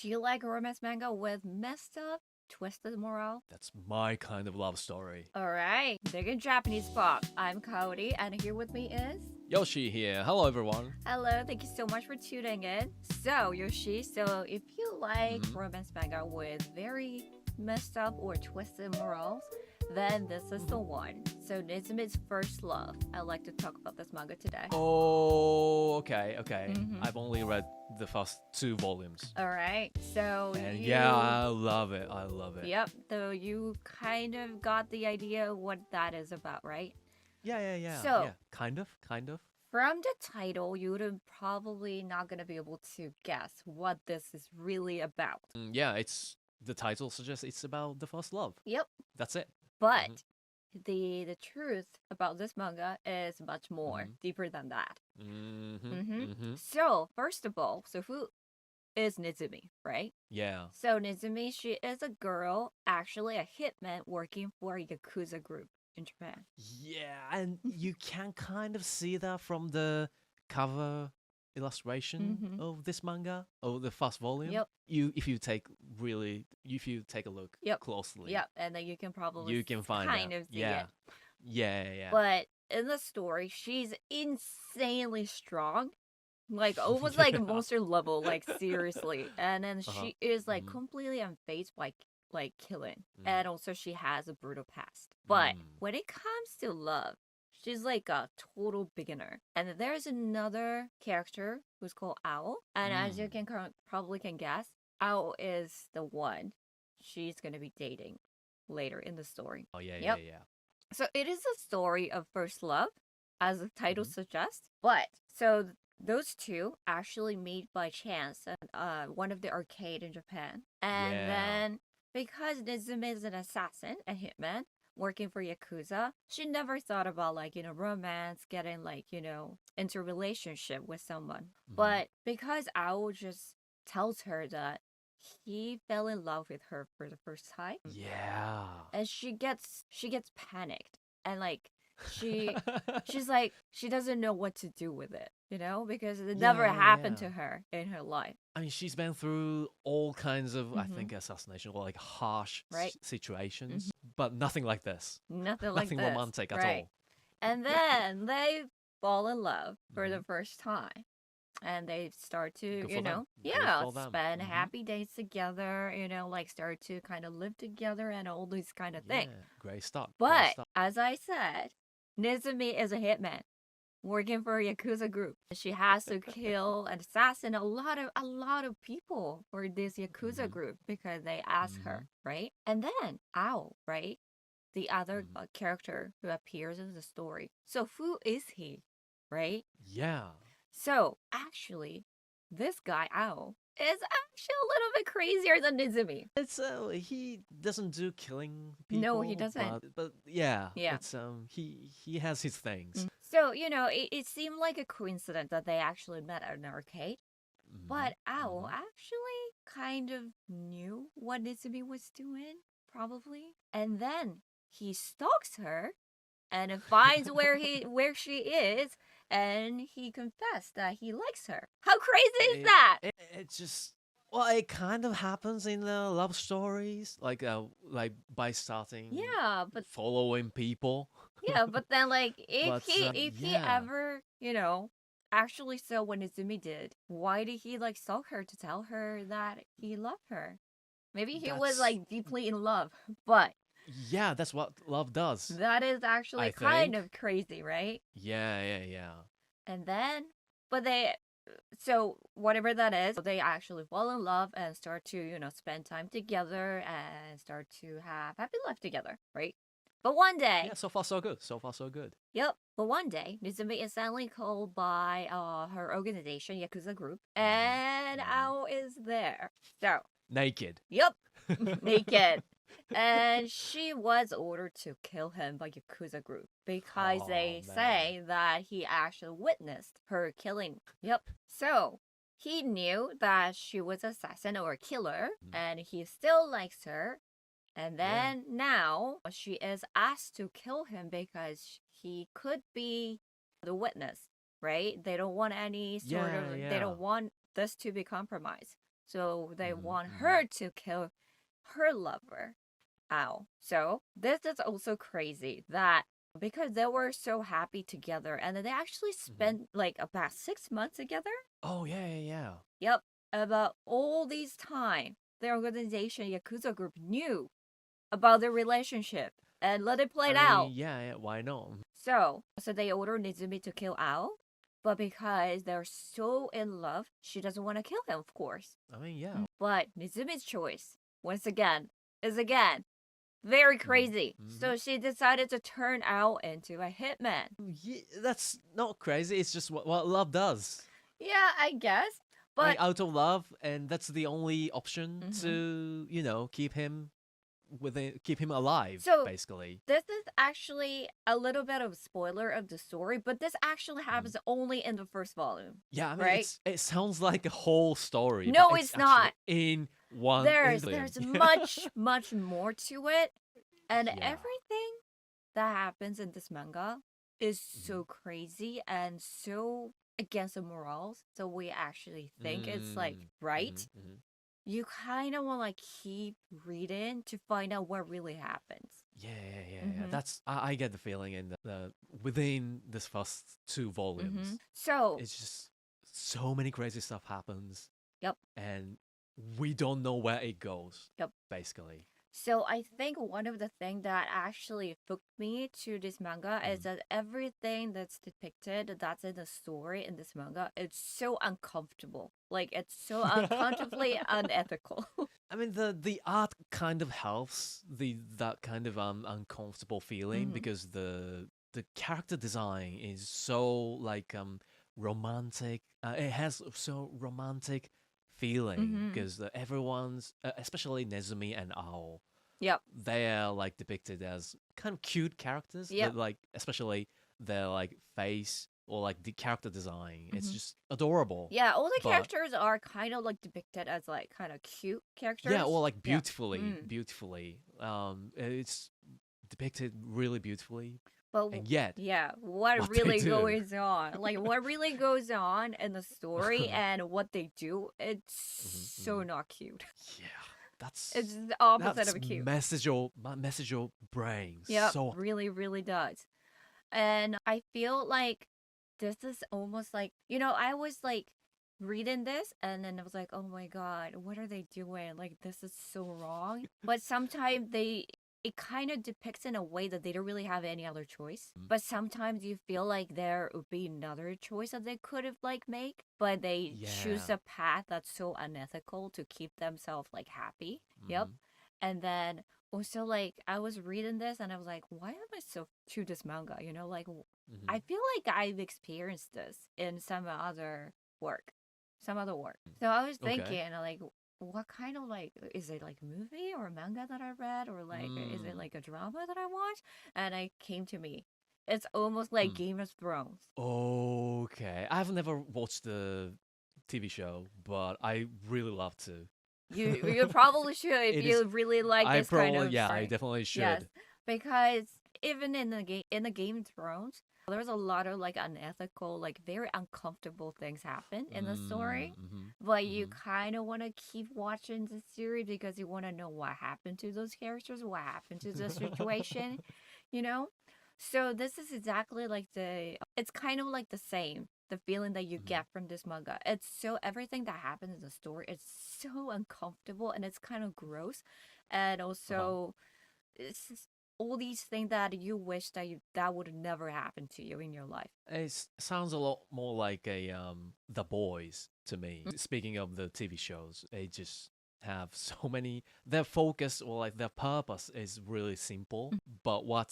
Do you like romance manga with messed up, twisted morale? That's my kind of love story. Alright, big in Japanese pop. I'm Cody, and here with me is... Yoshi here. Hello, everyone. Hello, thank you so much for tuning in. So, Yoshi, if you like Mhm. romance manga with very messed up or twisted morals, then this is the one. So, Nezumi's First Love. I'd like to talk about this manga today. Oh, okay. Mhm. I've only read the first 2 volumes. Alright, so And you... yeah, I love it. Yep, so you kind of got the idea what that is about, right? Yeah. So- yeah. Kind of. From the title, you would have probably not gonna be able to guess what this is really about. Yeah, it's the title suggests it's about the first love. Yep, That's it. but the truth about this manga is much more Mhm. deeper than that. Mm-hmm. So, first of all, who is Nezumi, right? Yeah. So Nezumi, she is a girl, actually a hitman working for a Yakuza group in Japan. Yeah, and you can kind of see that from the cover illustration Mhm. of this manga, of the first volume. Yep. If you take a look Yep. closely, Yep, and then you can probably you can find kind out. of see Yeah. it. Yeah. But in the story, she's insanely strong. Like almost like Yeah. monster level, like seriously. And then Uh-huh. she is like Mhm. completely unfazed by like killing. Mm. And also she has a brutal past. But Mm. when it comes to love, she's like a total beginner. And there's another character who's called Owl. And as you can probably can guess, Owl is the one she's gonna be dating later in the story. Oh yeah. Yep. So it is a story of first love, as the title Mhm. suggests. But so those two actually meet by chance at one of the arcade in Japan. And Yeah. then because Nezumi is an assassin, a hitman, working for Yakuza, she never thought about romance, getting into a relationship with someone. Mhm. But because Ao just tells her that he fell in love with her for the first time, Yeah. and she gets panicked, and she's like she doesn't know what to do with it, because it never happened to Yeah. her in her life. I mean, she's been through all kinds of, I Mhm. think, assassination or like harsh Right. situations, but nothing like this. Nothing like Nothing this, romantic at right? all. And then they fall in love for the Mhm. first time, and they start to Good for them. Good for them. spend Mhm. happy days together, start to kind of live together and all these kind of things. Yeah, great start. Great But start. as I said, Nezumi is a hitman working for a Yakuza group. She has to kill and assassinate a lot of people for this Yakuza Mhm. group because they ask her, right? And then Ao, right? The other Mhm. character who appears in the story. So who is he, right? Yeah. So actually, this guy Ao is actually a little bit crazier than Nezumi. It's he doesn't do killing people. No, he doesn't. But yeah, Yeah. it's he has his things. So, it seemed like a coincidence that they actually met at an arcade. Mhm. But Owl Mhm. actually kind of knew what Nezumi was doing, probably. And then he stalks her and finds where she is, and he confessed that he likes her. How crazy is that? It just it kind of happens in the love stories, like by starting Yeah, but following people. but then if But he yeah, ever, actually saw what Nezumi did, why did he stalk her to tell her that he loved her? Maybe he was That's deeply in love, but yeah, that's what love does. that is actually I kind think. of crazy, right? Yeah. And then, so whatever that is, they actually fall in love and start to, spend time together and start to have happy life together, right? But one day, Yeah, so far so good. So far so good. yep. But one day, Nezumi is suddenly called by her organization, Yakuza Group, and Mhm. Ao is there. So, Naked. yep, naked. And she was ordered to kill him by Yakuza Group because they Oh, say that he actually witnessed her killing. Yep. So, he knew that she was assassin or a killer, and he still likes her. And Yeah. then now she is asked to kill him because he could be the witness, right? They don't want any sort of, they Yeah. don't want this to be compromised. So they Mm-hmm. want Mm-hmm. her to kill her lover. Ow. So this is also crazy that because they were so happy together and they actually Mm-hmm. spent like about 6 months together. Oh yeah, yeah, yeah. Yep. About all these time, the organization Yakuza group knew about their relationship and let it play I it out. mean, yeah, yeah. Why not? So they ordered Nezumi to kill Ao, but because they're so in love, she doesn't want to kill him, of course. I mean, yeah. But Nezumi's choice, once again, is again very Mm-hmm. crazy. Mm-hmm. So she decided to turn Ao into a hitman. Yeah, that's not crazy. It's just what love does. Yeah, I guess. I mean, But out of love, and that's the only option mhm. to keep him keep him alive, So basically. this is actually a little bit of a spoiler of the story, but this actually Mhm. happens only in the first volume, Yeah, I mean, right? it sounds like a whole story, but No, it's it's actually not. in one There's volume. there's much more to it, and Yeah. everything that happens in this manga is Mhm. so crazy and so against the morals. So we actually think it's like Mm. right. Mhm. Mhm. You kind of want to keep reading to find out what really happens. Yeah, yeah, yeah, yeah. Mm-hmm. That's I get the feeling in the within this first two Mm-hmm. volumes, So, it's just so many crazy stuff happens, yep, and we don't know where it goes. yep. Basically. So I think one of the things that actually hooked me to this manga is Mhm. that everything that's depicted that's in the story in this manga, it's so uncomfortable. Like it's so uncomfortably unethical. I mean, the art kind of helps that kind of uncomfortable feeling Mm-hmm. because the character design is so like romantic. It has so romantic feeling Mm-hmm. because everyone's especially Nezumi and Ao, Yep. they are like depicted as kind of cute characters. Yep. That like especially their like face or like the character design. It's Mm-hmm. just adorable. Yeah, all the But characters are kind of like depicted as like kind of cute yeah, or characters. like Yeah. beautifully, Mm. beautifully. It's depicted really beautifully, But and yet yeah, what what they really do. goes on? Like what really goes on in the story and what they do, Mhm, it's so mhm. not cute. Yeah, It's that's the opposite that's of cute. message your brain Yep, so. really, really does. And I feel like this is almost like, I was like reading this and then I was like, oh my God, what are they doing? Like, this is so wrong. But sometimes it kind of depicts in a way that they don't really have any other choice. Mm, But sometimes you feel like there would be another choice that they could have like make, but they choose yeah. a path that's so unethical to keep themselves like happy. Yep. Hmm. And then also like I was reading this and I was like, why am I so to this manga? Like I Hmm. feel like I've experienced this in work, some other work. So I was Okay. thinking like, what kind of like is it like a movie or a manga that I read or like is it Mm. like a drama that I watched? And I came to me, it's almost like Mm. Game of Thrones. Okay. I've never watched the TV show, but I really love to. You probably should if It is. you really like I this kind probably, of yeah, I story. definitely Yes, should. because even in the Game of Thrones, there's a lot of like unethical, like very uncomfortable things happen in the story. Mm, mm-hmm, But you mm-hmm. kind of want to keep watching the series because you want to know what happened to those characters, what happened to the situation, you know? So this is exactly like it's kind of like the same, the feeling that you Mhm, get from this manga. It's so everything that happens in the story, it's so uncomfortable and it's kind of gross. And uh-huh. also it's just all these things that you wish that would never happen to you in your life. It sounds a lot more like a The Boys to me. Speaking of the TV shows, they just have so many. Their focus or like their purpose is really simple, but what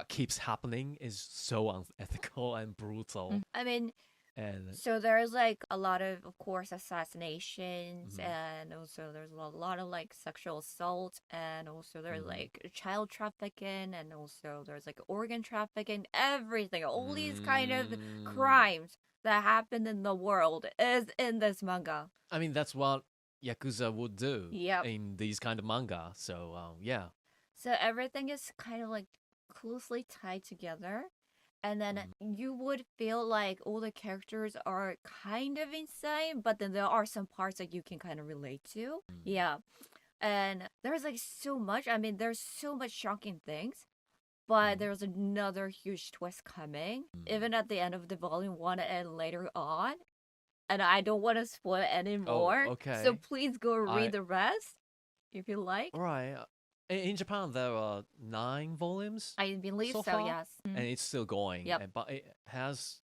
keeps happening is so unethical and brutal. I mean, And so there's like a lot of course, assassinations, mhm, and also there's a lot of like sexual assault, and also there's mhm. like child trafficking, and also there's like organ trafficking, everything. All these kind of Mm, crimes that happen in the world is in this manga. I mean, that's what Yakuza would do Yep. in these kind of manga. So yeah. So everything is kind of like closely tied together. And then you would feel like all the characters are kind of insane, but then there are some parts that you can kind of relate to. Yeah. And there's like so much. I mean, there's so much shocking things, but there's another huge twist coming, even at the end of the volume 1 and later on. And I don't want to spoil Oh, anymore. So okay. please go read I the rest if you like. right. In Japan, there are 9 volumes I believe so so, far, yes. and it's still going. Yep. But it has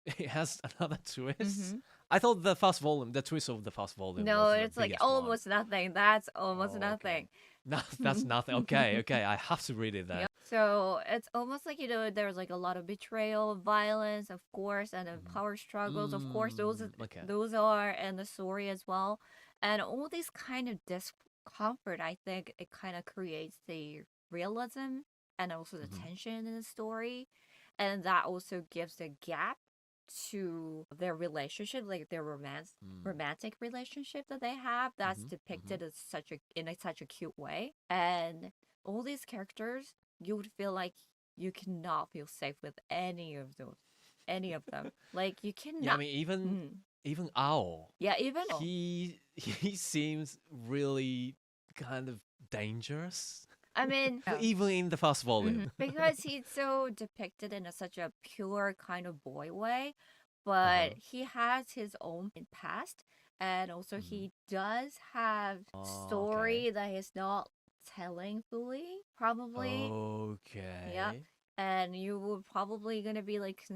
it has another twist. Mhm. I thought the first volume, the twist of the first volume, No, was the it's like biggest one. almost nothing. That's almost Oh, nothing. okay. That's nothing. Okay, okay. I have to read it then. Yep. So it's almost like, there's like a lot of betrayal, violence, of course, and then power struggles. Of course, Okay. those are in the story as well. And all these kind of discomfort, I think it kind of creates the realism and also the tension in the story. And that also gives a gap to their relationship, like their romantic relationship that they have. That's depicted as such a cute way. And all these characters, you would feel like you cannot feel safe with any of them. Like you cannot. Yeah, I mean, even Owl, Yeah, even he seems really kind of dangerous. I mean, Even in the first volume. because he's so depicted in such a pure kind of boy way, but he has his own past, and also he does have story that he's not telling fully, probably. Yeah, Okay. and you were probably gonna be like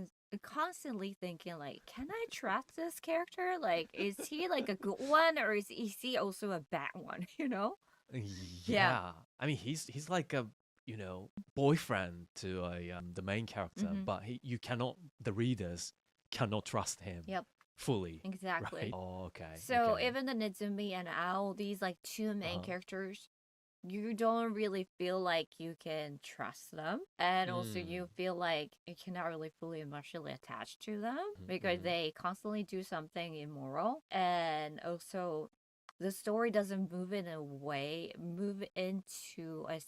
constantly thinking like, can I trust this character? Like, is he like a good one, or is he also a bad one? Yeah. I mean, he's like a boyfriend to the main character, but the readers cannot trust him. Yep. Fully. Exactly. Right? Oh, okay. So okay. even the Nezumi and Owl, these like two main characters, you don't really feel like you can trust them. And also you feel like you cannot really fully emotionally attach to them because they constantly do something immoral. And also the story doesn't move into a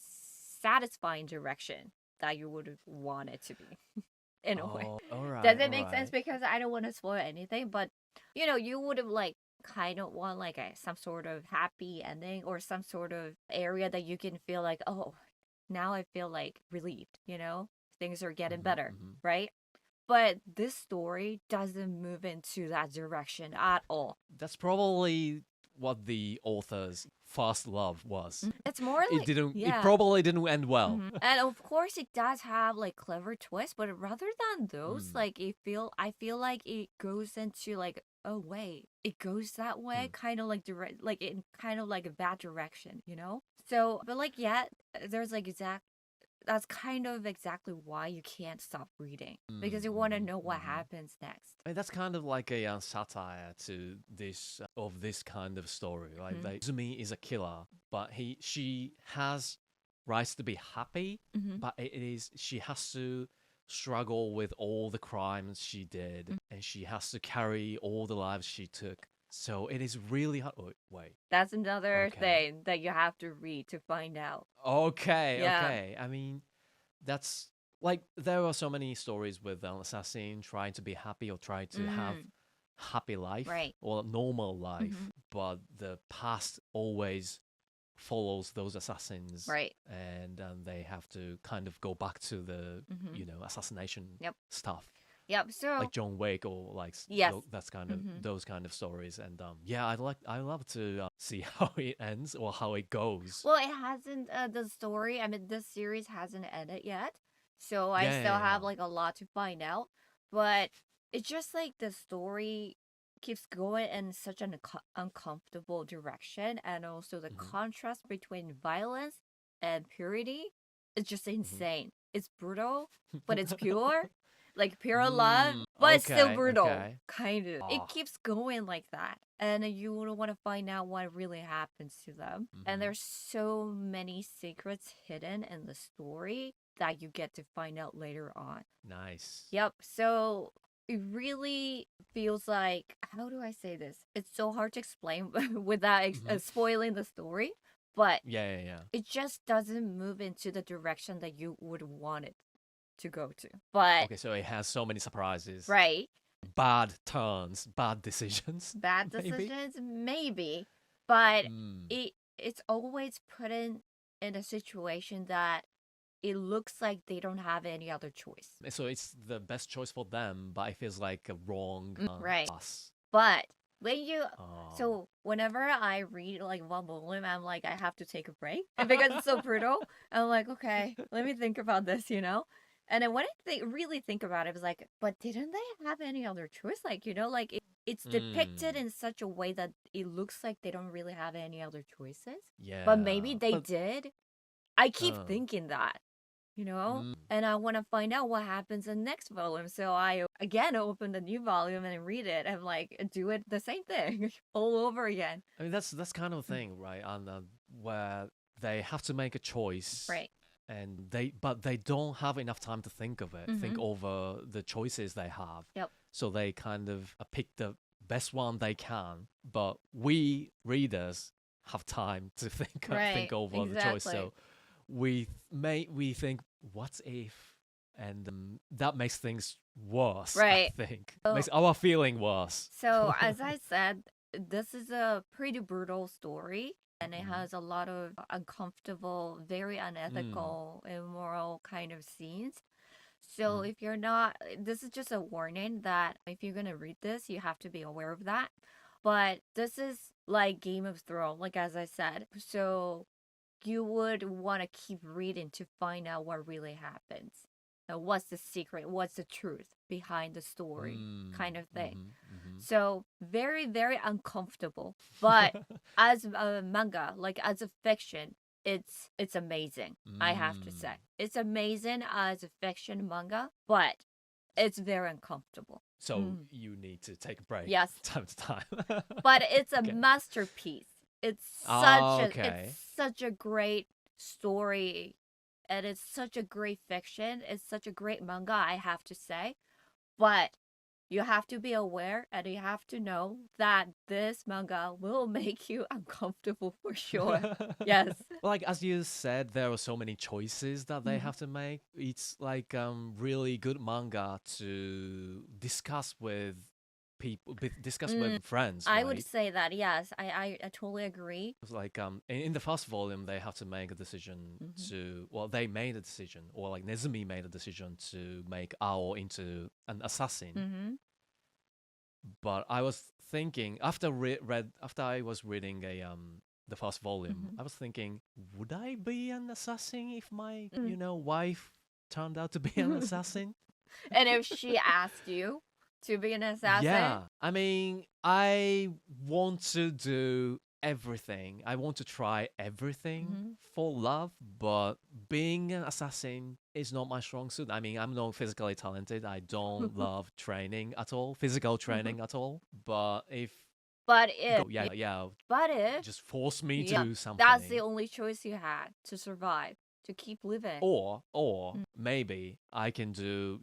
satisfying direction that you would want it to be. In a way. All right. Does it make sense? Because I don't want to spoil anything, but you would have like kind of want like some sort of happy ending or some sort of area that you can feel like, oh, now I feel like relieved, things are getting better, right? But this story doesn't move into that direction at all. That's probably what the author's first love was. It's more like it probably didn't end well. And of course it does have like clever twists, but rather than those, like I feel like it goes into like, oh wait, it goes that way, kind of like direct, like in kind of like a bad direction, So, but like there's like that's kind of exactly why you can't stop reading because you want to know what happens next. I mean, that's kind of like a satire to this kind of story. Like Nezumi is a killer, but she has rights to be happy, but she has to struggle with all the crimes she did, and she has to carry all the lives she took. So it is really hard. Oh, wait. That's another thing that you have to read to find out. Okay. I mean, that's like there are so many stories with an assassin trying to be happy or trying to have happy life or normal life, but the past always follows those assassins, and they have to kind of go back to the assassination stuff. Yep. So like John Wick or like that's kind of those kind of stories, and I love to see how it ends or how it goes. Well, it hasn't the story. I mean, this series hasn't ended yet, so I still have like a lot to find out. But it's just like the story keeps going in such an uncomfortable direction, and also the contrast between violence and purity is just insane. It's brutal, but it's pure. Like pure love, but still brutal. Kind of. It keeps going like that. And you want to find out what really happens to them. And there's so many secrets hidden in the story that you get to find out later on. Nice. Yep. So it really feels like, how do I say this? It's so hard to explain without spoiling the story. But yeah. It just doesn't move into the direction that you would want it to go to. But Okay, so it has so many surprises. right, Bad turns, bad decisions. bad Maybe. decisions, maybe, but Mm. it's always put in a situation that it looks like they don't have any other choice. So it's the best choice for them, but it feels like a wrong Right. us. But when you Oh. so whenever I read like one volume, I'm like I have to take a break because it's so brutal. I'm like, okay, let me think about this, you know. And then when really think about it, it was like, but didn't they have any other choice? Like, you know, like it's depicted in such a way that it looks like they don't really have any other choices. Yeah. But maybe they But, did. I keep uh, thinking that, you know? mm. And I want to find out what happens in the next volume. So I again open the new volume and read it and like do it the same thing all over again. I mean, that's kind of thing, right? And where they have to make a choice, Right. and they don't have enough time to think of it, think over the choices they have. Yep. So they kind of pick the best one they can. But we readers have time to think Right. over the choice. Exactly. So we think, what if? And that makes things worse. Right. I think Oh. makes our feeling worse. So as I said, this is a pretty brutal story. And it has a lot of uncomfortable, very unethical, immoral kind of scenes. So if you're not, this is just a warning that if you're gonna read this, you have to be aware of that. But this is like Game of Thrones, like as I said. So you would want to keep reading to find out what really happens. What's the secret? What's the truth behind the story, kind of thing. So very, very uncomfortable. But as a manga, like as a fiction, it's amazing. I have to say, it's amazing as a fiction manga, but it's very uncomfortable. So you need to take a break. Yes. Time to time. But it's a Okay. masterpiece. It's Okay. such a great story, and it's such a great fiction. It's such a great manga, I have to say. But you have to be aware and you have to know that this manga will make you uncomfortable for sure. Yes. Like as you said, there are so many choices that they have to make. It's like really good manga to discuss with people, discuss with friends. I Right? would say that, yes. I totally agree. It's like in the first volume they have to make a decision to, well, they made a decision, or like Nezumi made a decision to make Ao into an assassin. But I was thinking after after I was reading the first volume, I was thinking, would I be an assassin if my wife turned out to be an assassin? And if she asked you to be an assassin, Yeah, I mean, I want to do everything. I want to try everything for love, but being an assassin is not my strong suit. I mean, I'm not physically talented. I don't love training at all, physical training at all. But if but if just force me to yeah, do something. that's the only choice you had to survive, to keep living. Or maybe I can do,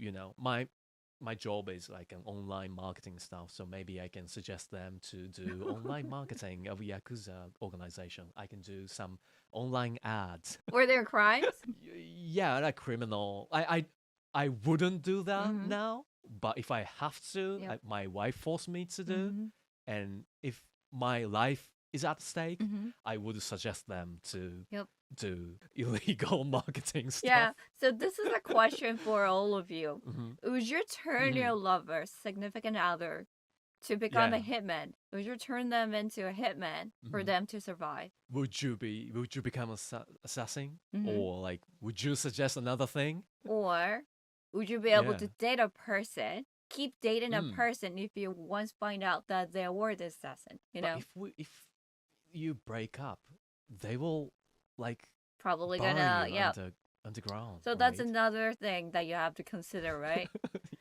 my job is like an online marketing stuff, so maybe I can suggest them to do online marketing of Yakuza organization. I can do some online ads. Were there crimes? Yeah, like criminal. I wouldn't do that now, but if I have to, Yep. my wife forced me to do, and if my life is at stake, I would suggest them to do illegal marketing stuff. Yeah. So this is a question for all of you. Would you turn your lover, significant other, to become a hitman? Would you turn them into a hitman for them to survive? Would you become an assassin, or like would you suggest another thing? Or would you be able Yeah. to date a person, keep dating a person if you once find out that they were the assassin? You know, But if you break up, they will like probably bury gonna you underground. So that's right? another thing that you have to consider, right?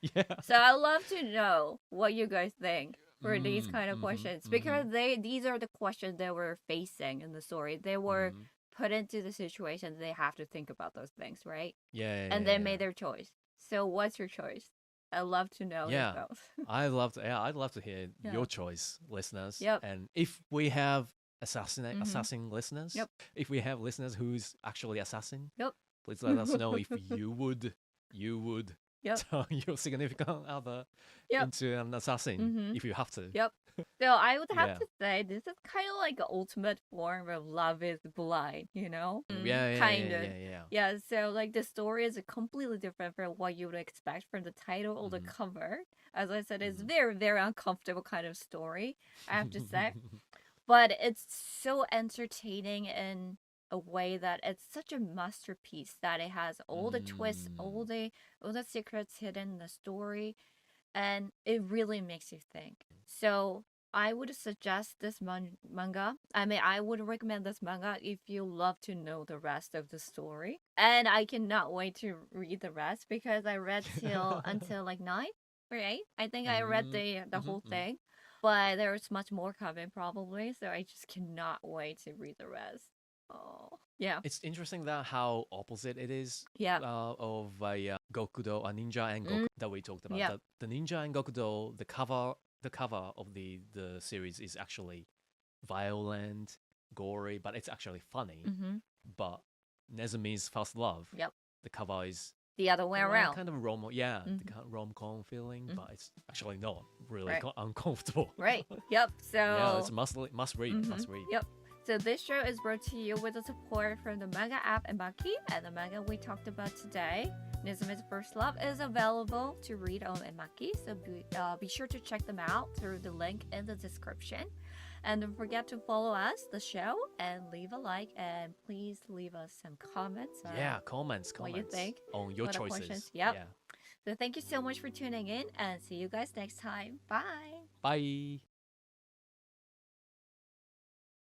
Yeah. So I'd love to know what you guys think for these kind of questions, because these are the questions they were facing in the story. They were put into the situation, they have to think about those things, right? Yeah. And they made their choice. So what's your choice? I'd love to know Yeah. yourself. I'd love to hear your choice, listeners. Yep. And if we have assassin listeners, Yep. if we have listeners who's actually assassin, Yep. please let us know if you would you would Yep. turn your significant other Yep. into an assassin if you have to. Yep. So I would have Yeah. to say this is kind of like the ultimate form of love is blind, you know? Yeah, Kind of. yeah. Yeah, so like the story is completely different from what you would expect from the title or the Mhm. cover. As I said, it's Mhm. very, very uncomfortable kind of story, I have to say. But it's so entertaining in a way that it's such a masterpiece that it has all the twists, all the secrets hidden in the story, and it really makes you think. So I would suggest this manga. I mean, I would recommend this manga if you love to know the rest of the story. And I cannot wait to read the rest because I read till until like 9 or 8. I think I read the whole thing, but there's much more coming probably. So I just cannot wait to read the rest. Oh, yeah, It's interesting that how opposite it is yeah, of Gokudo, a ninja and Goku that we talked about. yeah. The ninja and Gokudo, the cover of the series is actually violent, gory, but it's actually funny. Mm-hmm. But Nezumi's First Love, Yep. the cover is The other way around. kind of the kind of rom-com feeling, but it's actually not really Right. uncomfortable. Right. Yep. So Yeah, it's must read, must read. Yep. So this show is brought to you with the support from the manga app Emaki, and the manga we talked about today, Nezumi's First Love, is available to read on Emaki. So be sure to check them out through the link in the description. And don't forget to follow us, the show, and leave a like, and please leave us some comments. Yeah, comments what you think, on your what are choices. questions. Yep. Yeah. So thank you so much for tuning in, and see you guys next time. Bye. Bye.